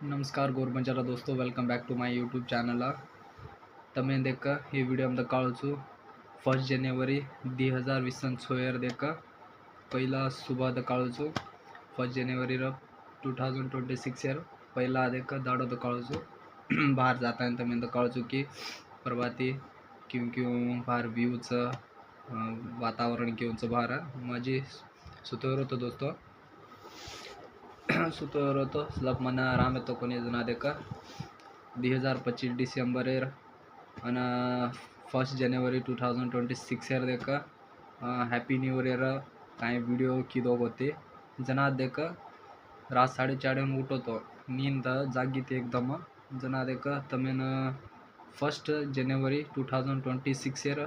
नमस्कार गोरबंजारा दोस्तों, welcome back to my YouTube channel. તમે દેખ ये वीडियो में काळू छु 1 जानेवारी 2020 सोयर देख पहिला सुबह काळू छु 1 जानेवारी 2026 यर पहिला देख दाडो काळू छु बाहर जाता है तमें काळू छु की प्रभाती क्यों क्यों बाहर व्यूच वातावरण क्यों बाहर माझी सुतोर होतो दोस्तों सुतोर होतो स्लप मना आराम तो कोणी जना देख 2025 डिसेंबर आणि 1 जानेवारी 2026 यर देख हॅपी न्यू इयर काय व्हिडिओ किदो होते जना देख रात 4:30 उठतो नींद जागी ते एकदम जना देख तमेन 1 जानेवारी 2026 यर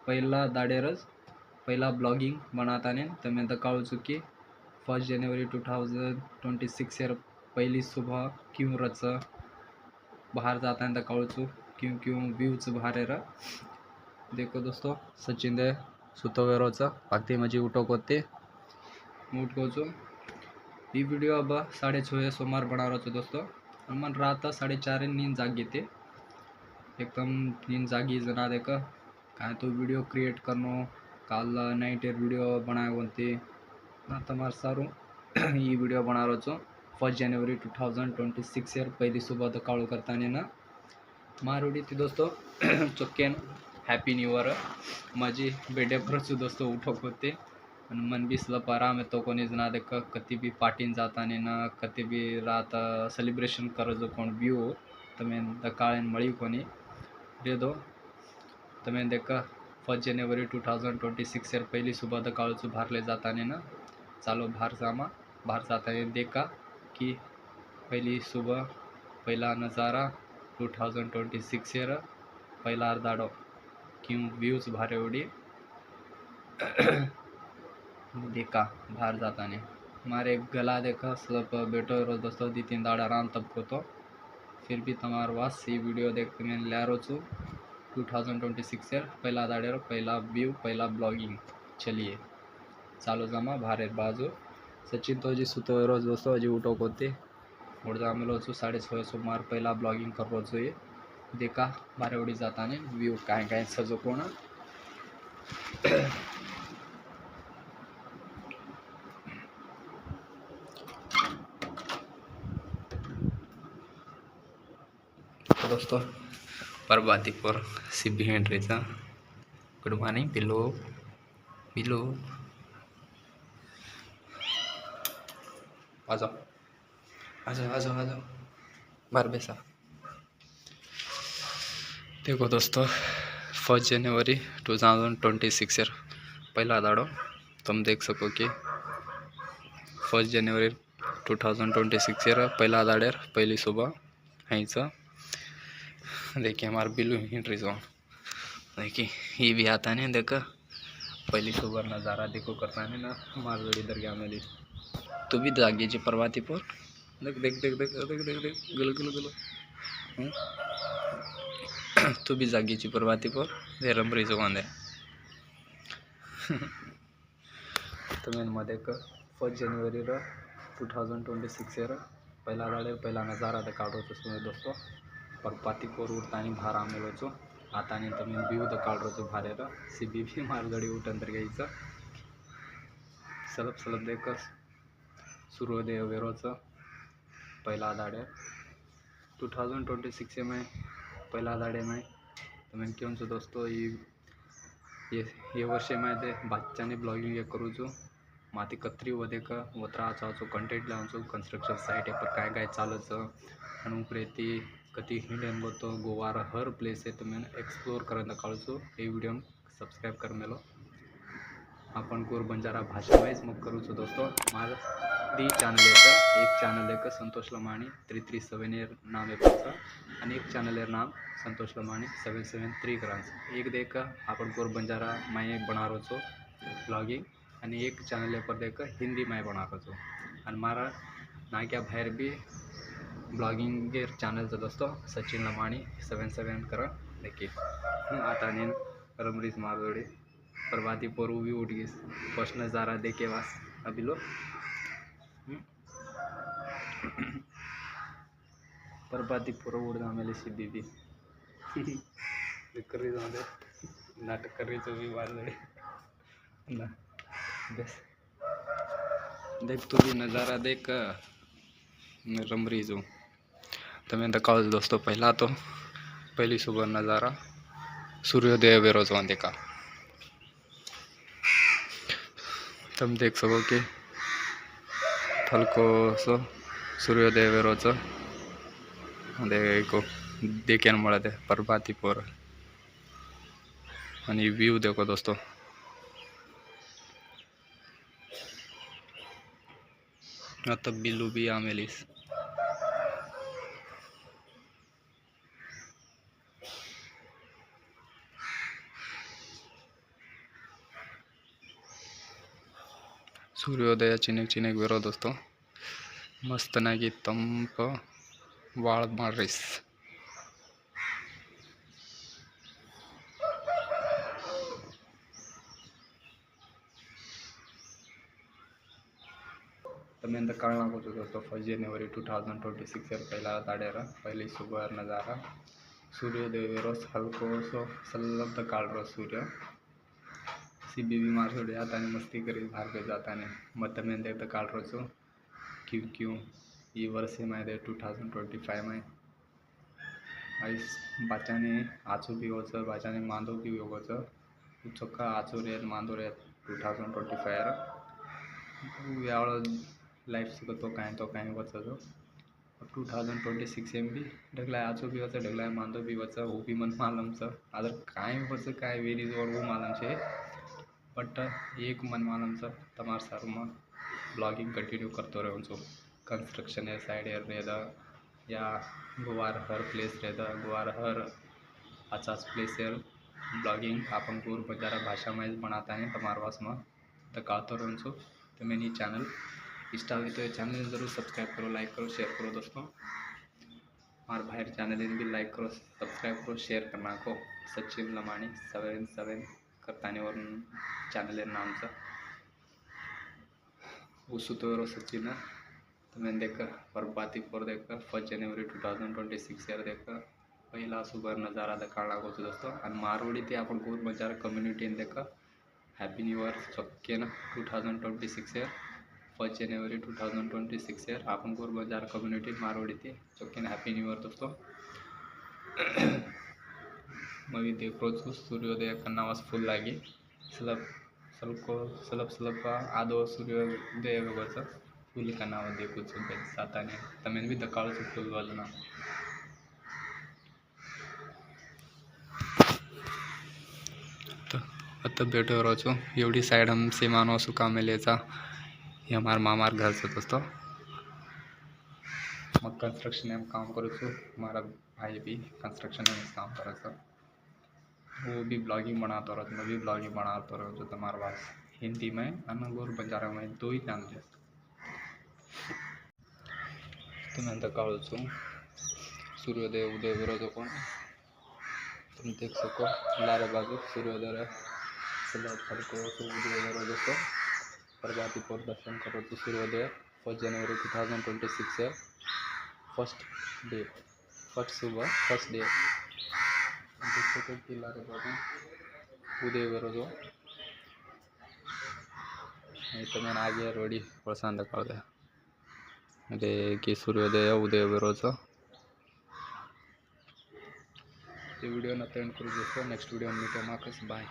पहिला दाडेरच पहिला ब्लॉगिंग बनाताने तमें काळू चुकी 1 जानेवारी 2026 यर पहली सुबह क्यों रच बाहर जाता है काळू चु क्यों क्यों व्यूज बाहर देखो दोस्तों सचिन दे सुतो वेरोचा पागती मजी उठो कोते उठ कोचो ये वीडियो अब 6:30 सोमवार बना रहा छो दोस्तों मन रात 4:30 नींद जागी थे एकदम नींद जागी जना देख काय तो वीडियो क्रिएट करनो काल नाइट वीडियो बनाए होते ना तमार सारू ये वीडियो बना रहा छो 1 जानेवारी 2026 यर पहली सुबह काळू करता ना मारुडी थी दोस्तों चुकेन हॅपी न्यू इयर माझी बेडे पर दोस्तों उठो होते मन भी स्लप आराम है तो कोणी जना देख कती भी पार्टीन जाता ना कती भी रात सेलिब्रेशन करो जो कोण व्यू तमें काळेन मळी कोणी रे दो तमें देख 1 जानेवारी 2026 यर पहली सुबह काळू बाहर ले जाता ना चालो बाहर जामा बाहर जाता है देखा कि पहली सुबह पहला नज़ारा 2026 यर पहिला दाडो क्यों व्यूज भारे उड़ी देखा बाहर जाता ने मारे गला देखा स्लप बेटो रोज दोस्तों 2-3 दाड़ा आराम तब को तो फिर भी तमार वास ये वीडियो देख मैं ल्या रो छु 2026 यर पहला दाड़े पहला व्यू पहला ब्लॉगिंग चलिए चालो जमा भारे बाजू सचिन तो जी सुतो रोज दोस्तों जी उठो कोते उठ जामेलो छु 6:30 सोमवार पहला ब्लॉगिंग कर रो छु ये देखा बारे उड़ी जाता ने व्यू काय काय सजो कोण दोस्तों परबातीपुर सिबी हेंड्रीचा गुड मॉर्निंग बिलो बिलो आ जाओ आ जाओ आ जाओ आ जाओ बाहर बैसा देखो दोस्तों 1 जनवरी 2026 यर पहला दाड़ो तुम देख सको कि 1 जनवरी 2026 यर पहला दाड़ेर पहली सुबह हैच देखिए हमारे बिल्लू हिंट्री जो देखिए ये भी आता नहीं देख पहली सुबह नज़ारा देखो करता है ना मारगड़ी दरगाह में तू भी जागी जी परवातीपुर देख देख देख देख देख देख देख गलो गलो गलो तू भी जागी ची परवातीपुर दे रमरी जो बांधे तो मैं मध्ये 1 जानेवारी 2026 यर पहला दाड़े पहला नज़ारा काढो तो दोस्तों परपातीपुर उठता बाहर आमेलो छो आता तमें व्यू काढो छो भारे सीबी भी मारगड़ी उठन तर घ्यायचं सलप सलप देख सूर्योदय वेरोच पहला दाड़े 2026 में पहला दाड़े में तो मैं क्यों छो दोस्तों ये वर्षे में दे बाच्चाने ब्लॉगिंग ये करूँ छो माती कत्री व देख वत्रा छो कंटेंट लावून छो कंस्ट्रक्शन साइट पर काय काय चालच अनुप्रेती कती हिंडन तो गोवार हर प्लेस है तो मैं एक्सप्लोर करना काढू छो ये वीडियो सब्सक्राइब कर मेलो आपण गोरबंजारा भाषा वाइज मग करूँ छो दोस्तों मार दी चैनल एक चैनल संतोष लमाणी 337 एर नाम है और एक चैनल एर नाम संतोष लमाणी 773 ग्रांस एक देख आपण गोरबंजारा मैं बना रो छो ब्लॉगिंग और एक चैनल पर देख हिंदी मैं बना रो छो और मारा ना क्या बाहर भी ब्लॉगिंग चैनल से दोस्तों सचिन लमाणी 77 करा देखिए आता नहीं रमरीज मारगड़ी प्रभाती पोरू भी उठ गई फर्स्ट नज़ारा देखे वास अभी लो प्रभाती पुरवड आम्हाला CBB करी जाऊ दे नाटक करायचं मी वाजले ना बस देख तू भी नज़ारा देख रमरी जो તમે दिखाओ दोस्तों पहली सुबह नज़ारा सूर्योदय वेरोजवान देखा तुम देख सको कि हलको सो सूर्योदय वेरोच देखो देख्यान मिळते प्रभाती पोर आणि व्यू देखो दोस्तों आता बिल्लू भी आमेलीस सूर्योदय चिनेक चिनेक वेरो दोस्तों मस्त नागी तंप वाळ मारिस તમે अंदर कालना को दोस्तों 1 जनवरी 2026 पहला ताड़ेर पहली सुबह नज़ारा सूर्योदय वेरोस हल्को सो सल्लम काल रो सूर्य CBB मारसोडे आता मस्ती करी बाहर पे जाता ने मत में देखता काल रो छो क्यों क्यों ये वर्ष में 2025 में आइस बाचाने आचो भी होच बाचाने मांदो भी होच चक्का आचो रे मांदो रे 2025 यावळ लाइफ से तो काय होच जो 2026 में भी ढगला आचो भी होच ढगला मांदो भी होच वो भी मन मालूम छ अदर काय होच काय वेरीज और वो मालूम छे बट एक मन मालूम छ तमार सर में ब्लॉगिंग कंटिन्यू करते रहूँ कंस्ट्रक्शन है साइड रहता या गुवार हर प्लेस रहता गुवार हर 50 प्लेस है ब्लॉगिंग अपन पूर बजारा भाषा में बनाता है तमार वास में दिखाते रहूँ तो मैंने चैनल इष्ट आए तो चैनल जरूर सब्सक्राइब करो लाइक करो शेयर करो दोस्तों हमारे भाई चैनल भी लाइक करो सब्सक्राइब करो शेयर करना को सचिन लमाणी 77 करता और चैनल नाम से उसु तो सचिन तो मैंने देखा प्रभाती पोर देखा 1 जनवरी 2026 यार देखा पहला सुबह नज़ारा दिखाना को दोस्तों और मारवाड़ी थे अपन गोर बजार कम्युनिटी देखा हैप्पी न्यू ईयर सबके ना 2026 यार 1 जनवरी 2026 यार अपन गोर बजार कम्युनिटी मारवाड़ी थी सबके हैप्पी न्यू ईयर दोस्तों मैं भी देख रोज सूर्योदय करना वास फुल लगी ಸ್ವಲ್ಪ आदो सूर्योदय होगा फुल करना देखो साता ने तमें भी दकाळो छो फुल वाजना आता बैठो रहो छो एवढी साइड हम सीमानो सुका मेलेचा ये हमार मामार घर से दोस्तों मैं कंस्ट्रक्शन में काम करूँ छो हमारा भाई भी कंस्ट्रक्शन में काम करे छो वो भी ब्लॉगिंग बनाता रहो मैं भी ब्लॉगिंग बनाता रहो जो तुम्हारे पास हिंदी में अनगोर बंजारा में 2 ही चैनल है तो मैं दिखाऊँ छो सूर्योदय उदय विरोध को तुम देख सको लारे बाजू सूर्योदय उदय दोस्तों प्रभाती पोर दर्शन करो तो सूर्योदय 1 जनवरी 2026 है फर्स्ट सुबह फर्स्ट डे देख सको कि लारे बाजू उदय विरोध तो मैंने आगे रोडी पसंद कर दे अरे कि सूर्योदय उदय विरोध ये वीडियो ना एंड करूँ दोस्तों नेक्स्ट वीडियो में मीट बाय।